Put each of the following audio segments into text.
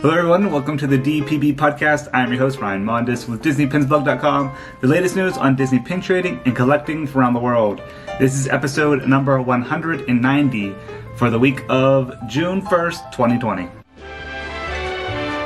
Hello everyone, welcome to the DPB podcast. I'm your host Ryan Mondis with DisneyPinsBlog.com, the latest news on Disney pin trading and collecting from around the world. This is episode number 190 for the week of June 1st, 2020.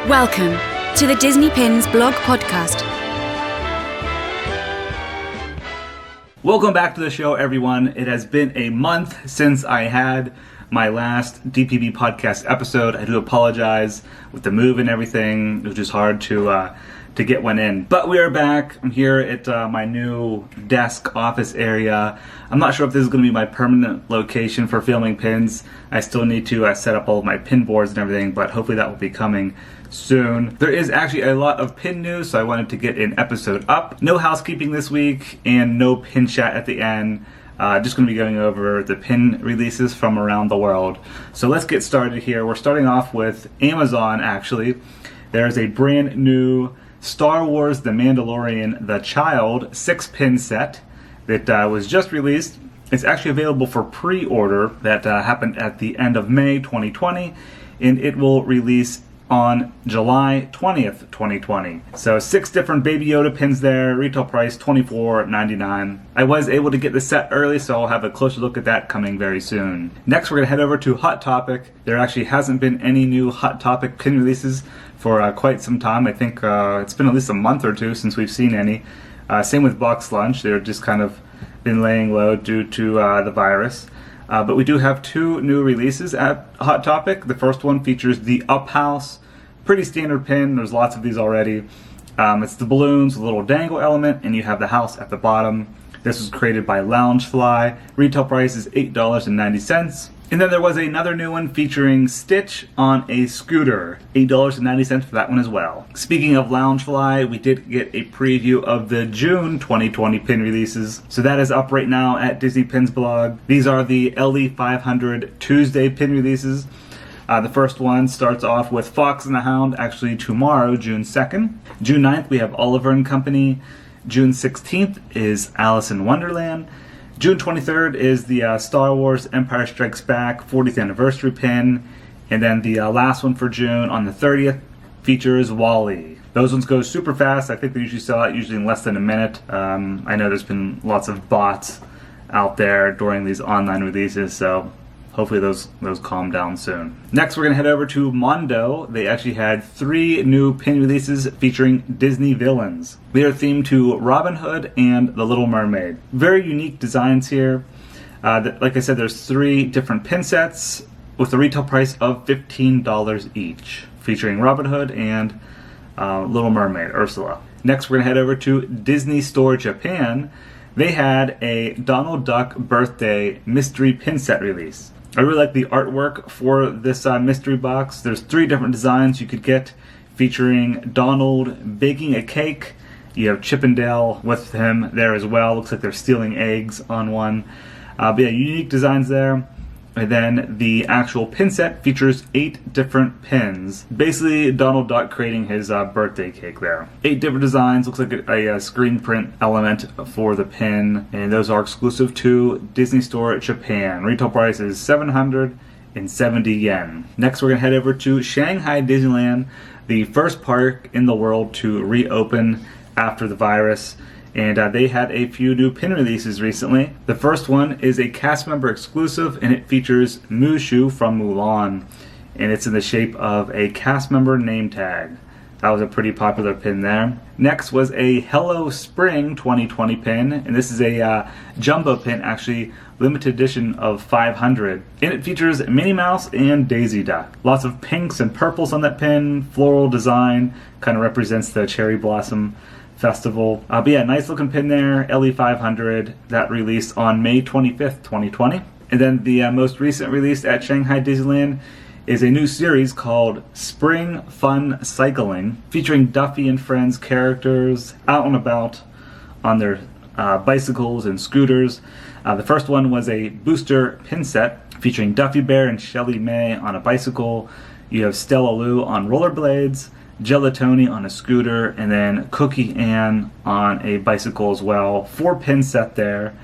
Welcome to the Disney Pins Blog Podcast. Welcome back to the show, everyone. It has been a month since I had my last DPB podcast episode. I do apologize with the move and everything. It was just hard to get one in. But we are back. I'm here at my new desk office area. I'm not sure if this is going to be my permanent location for filming pins. I still need to set up all of my pin boards and everything, but hopefully that will be coming soon. There is actually a lot of pin news, so I wanted to get an episode up. No housekeeping this week and no pin chat at the end. Just going to be going over the pin releases from around the world. So let's get started here. We're starting off with Amazon, actually. There's a brand new Star Wars The Mandalorian The Child 6-pin set that was just released. It's actually available for pre-order. That happened at the end of May 2020, and it will release on July 20th, 2020. So 6 different Baby Yoda pins there, retail price $24.99. I was able to get the set early, so I'll have a closer look at that coming very soon. Next, we're going to head over to Hot Topic. There actually hasn't been any new Hot Topic pin releases for quite some time. I think it's been at least a month or two since we've seen any. Same with Box Lunch. They're just kind of been laying low due to the virus. But we do have 2 new releases at Hot Topic. The first one features the Up House. Pretty standard pin. There's lots of these already. It's the balloons, a little dangle element, and you have the house at the bottom. This was created by Loungefly. Retail price is $8.90. And then there was another new one featuring Stitch on a scooter. $8.90 for that one as well. Speaking of Loungefly, we did get a preview of the June 2020 pin releases. So that is up right now at Disney Pins Blog. These are the LE500 Tuesday pin releases. The first one starts off with Fox and the Hound, actually tomorrow, June 2nd. June 9th, we have Oliver and Company. June 16th is Alice in Wonderland. June 23rd is the Star Wars Empire Strikes Back 40th anniversary pin. And then the last one for June on the 30th features WALL-E. Those ones go super fast. I think they usually sell out usually in less than a minute. I know there's been lots of bots out there during these online releases, so hopefully those calm down soon. Next, we're going to head over to Mondo. They actually had 3 new pin releases featuring Disney villains. They are themed to Robin Hood and The Little Mermaid. Very unique designs here. Like I said, there's 3 different pin sets with a retail price of $15 each, featuring Robin Hood and Little Mermaid, Ursula. Next, we're going to head over to Disney Store Japan. They had a Donald Duck birthday mystery pin set release. I really like the artwork for this mystery box. There's 3 different designs you could get featuring Donald baking a cake. You have Chip and Dale with him there as well. Looks like they're stealing eggs on one. But yeah, unique designs there. And then the actual pin set features 8 different pins. Basically, Donald Duck creating his birthday cake there. 8 different designs. Looks like a screen print element for the pin. And those are exclusive to Disney Store Japan. Retail price is 770 yen. Next, we're going to head over to Shanghai Disneyland, the first park in the world to reopen after the virus. And they had a few new pin releases recently. The first one is a cast member exclusive, and it features Mushu from Mulan. And it's in the shape of a cast member name tag. That was a pretty popular pin there. Next was a Hello Spring 2020 pin, and this is a jumbo pin, actually limited edition of 500. And it features Minnie Mouse and Daisy Duck. Lots of pinks and purples on that pin. Floral design, kind of represents the cherry blossom festival. But yeah, nice looking pin there, LE500, that released on May 25th, 2020. And then the most recent release at Shanghai Disneyland is a new series called Spring Fun Cycling, featuring Duffy and Friends characters out and about on their bicycles and scooters. The first one was a booster pin set featuring Duffy Bear and Shelly May on a bicycle. You have Stella Lou on rollerblades, Gelatoni on a scooter, and then Cookie Ann on a bicycle as well. 4 pin set there.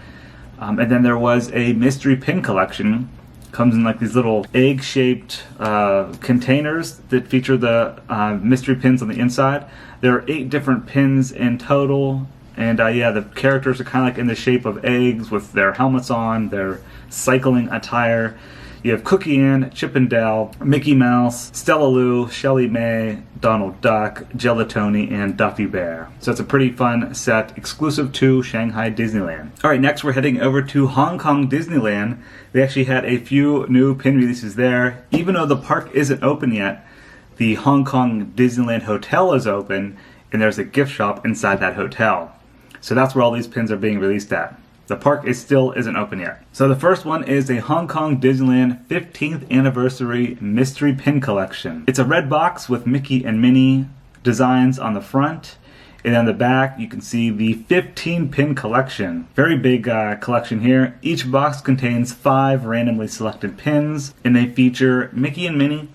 And then there was a mystery pin collection Comes in like these little egg-shaped containers that feature the mystery pins on the inside. There are 8 different pins in total, and the characters are kind of like in the shape of eggs with their helmets on, their cycling attire. You have Cookie Ann, Chip and Dale, Mickey Mouse, Stella Lou, Shelly May, Donald Duck, Gelatoni, and Duffy Bear. So it's a pretty fun set, exclusive to Shanghai Disneyland. Alright, next we're heading over to Hong Kong Disneyland. They actually had a few new pin releases there. Even though the park isn't open yet, the Hong Kong Disneyland Hotel is open, and there's a gift shop inside that hotel. So that's where all these pins are being released at. The park still isn't open yet. So the first one is a Hong Kong Disneyland 15th Anniversary Mystery Pin Collection. It's a red box with Mickey and Minnie designs on the front. And on the back, you can see the 15 pin collection. Very big collection here. Each box contains 5 randomly selected pins. And they feature Mickey and Minnie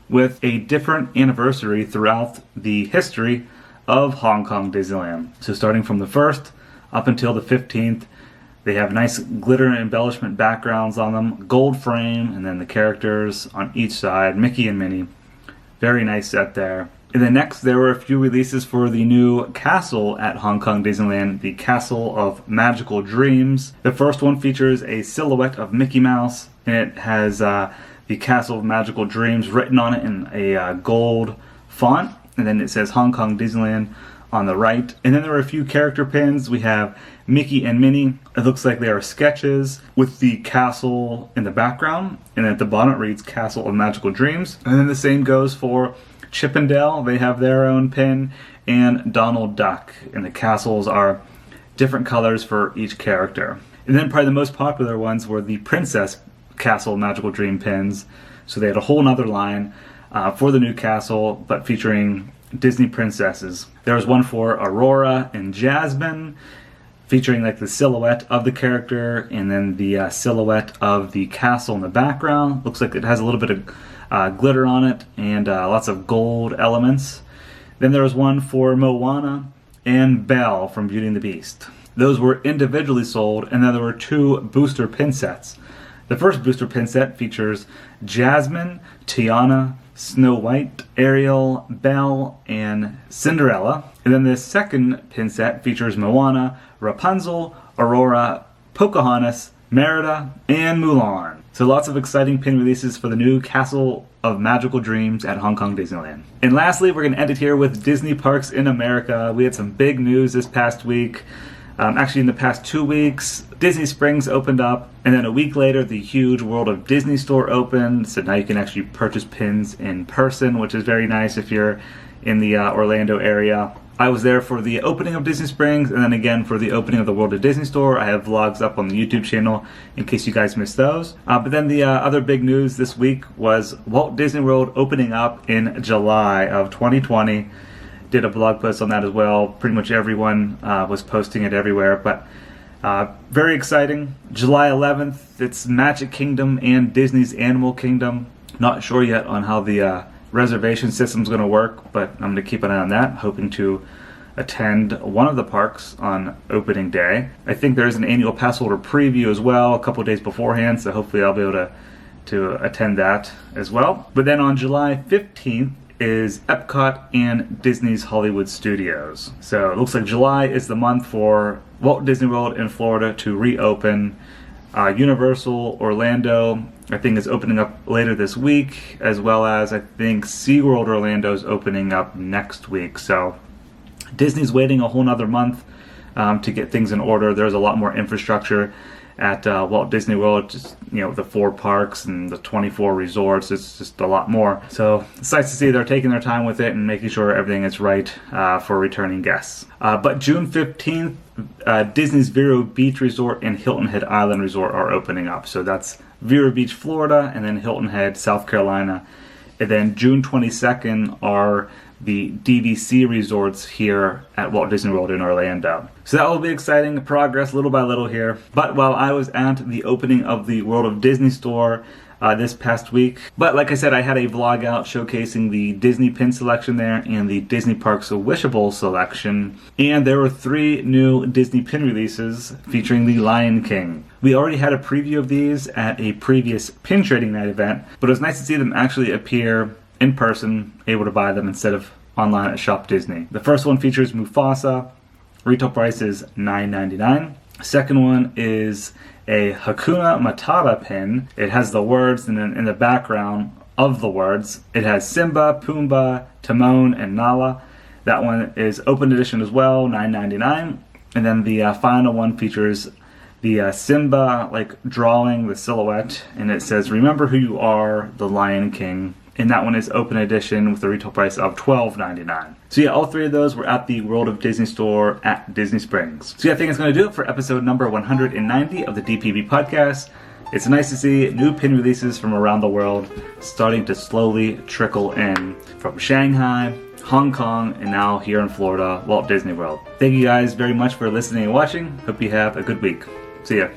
with a different anniversary throughout the history of Hong Kong Disneyland. So starting from the 1st up until the 15th, they have nice glitter embellishment backgrounds on them, gold frame, and then the characters on each side, Mickey and Minnie. Very nice set there. And then next, there were a few releases for the new castle at Hong Kong Disneyland, the Castle of Magical Dreams. The first one features a silhouette of Mickey Mouse, and it has the Castle of Magical Dreams written on it in a gold font, and then it says Hong Kong Disneyland on the right. And then there are a few character pins. We have Mickey and Minnie. It looks like they are sketches with the castle in the background, and at the bottom it reads Castle of Magical Dreams. And then the same goes for Chip and Dale. They have their own pin, and Donald Duck. And the castles are different colors for each character. And then probably the most popular ones were the Princess Castle Magical Dream pins. So they had a whole nother line for the new castle, but featuring Disney princesses. There was one for Aurora and Jasmine, featuring like the silhouette of the character, and then the silhouette of the castle in the background. Looks like it has a little bit of glitter on it, and lots of gold elements. Then there was one for Moana and Belle from Beauty and the Beast. Those were individually sold, and then there were 2 booster pin sets. The first booster pin set features Jasmine, Tiana, Snow White, Ariel, Belle, and Cinderella. And then the second pin set features Moana, Rapunzel, Aurora, Pocahontas, Merida, and Mulan. So lots of exciting pin releases for the new Castle of Magical Dreams at Hong Kong Disneyland. And lastly, we're going to end it here with Disney Parks in America. We had some big news this past week. Actually, in the past 2 weeks, Disney Springs opened up, and then a week later, the huge World of Disney store opened. So now you can actually purchase pins in person, which is very nice if you're in the Orlando area. I was there for the opening of Disney Springs, and then again for the opening of the World of Disney store. I have vlogs up on the YouTube channel in case you guys missed those. But then the other big news this week was Walt Disney World opening up in July of 2020. Did a blog post on that as well. Pretty much everyone was posting it everywhere, but very exciting. July 11th, it's Magic Kingdom and Disney's Animal Kingdom. Not sure yet on how the reservation system's going to work, but I'm going to keep an eye on that, hoping to attend one of the parks on opening day. I think there's an annual pass holder preview as well a couple days beforehand, so hopefully I'll be able to attend that as well. But then on July 15th is Epcot and Disney's Hollywood Studios. So it looks like July is the month for Walt Disney World in Florida to reopen. Universal Orlando, I think, is opening up later this week, as well as I think SeaWorld Orlando is opening up next week. So Disney's waiting a whole nother month to get things in order. There's a lot more infrastructure at Walt Disney World, just, you know, the 4 parks and the 24 resorts. It's just a lot more. So it's nice to see they're taking their time with it and making sure everything is right for returning guests. But June 15th, Disney's Vero Beach Resort and Hilton Head Island Resort are opening up. So that's Vero Beach, Florida, and then Hilton Head, South Carolina. And then June 22nd are the DVC resorts here at Walt Disney World in Orlando. So that will be exciting progress little by little here. But while I was at the opening of the World of Disney store, this past week. But like I said, I had a vlog out showcasing the Disney pin selection there and the Disney Parks Wishable selection. And there were 3 new Disney pin releases featuring the Lion King. We already had a preview of these at a previous pin trading night event, but it was nice to see them actually appear in person, able to buy them instead of online at Shop Disney. The first one features Mufasa. Retail price is $9.99. Second one is a Hakuna Matata pin. It has the words, and then in the background of the words, it has Simba, Pumbaa, Timon, and Nala. That one is open edition as well, $9.99. And then the final one features the Simba drawing the silhouette, and it says, "Remember who you are, the Lion King." And that one is open edition with a retail price of $12.99. So yeah, all 3 of those were at the World of Disney store at Disney Springs. So yeah, I think it's going to do it for episode number 190 of the DPB podcast. It's nice to see new pin releases from around the world starting to slowly trickle in from Shanghai, Hong Kong, and now here in Florida, Walt Disney World. Thank you guys very much for listening and watching. Hope you have a good week. See ya.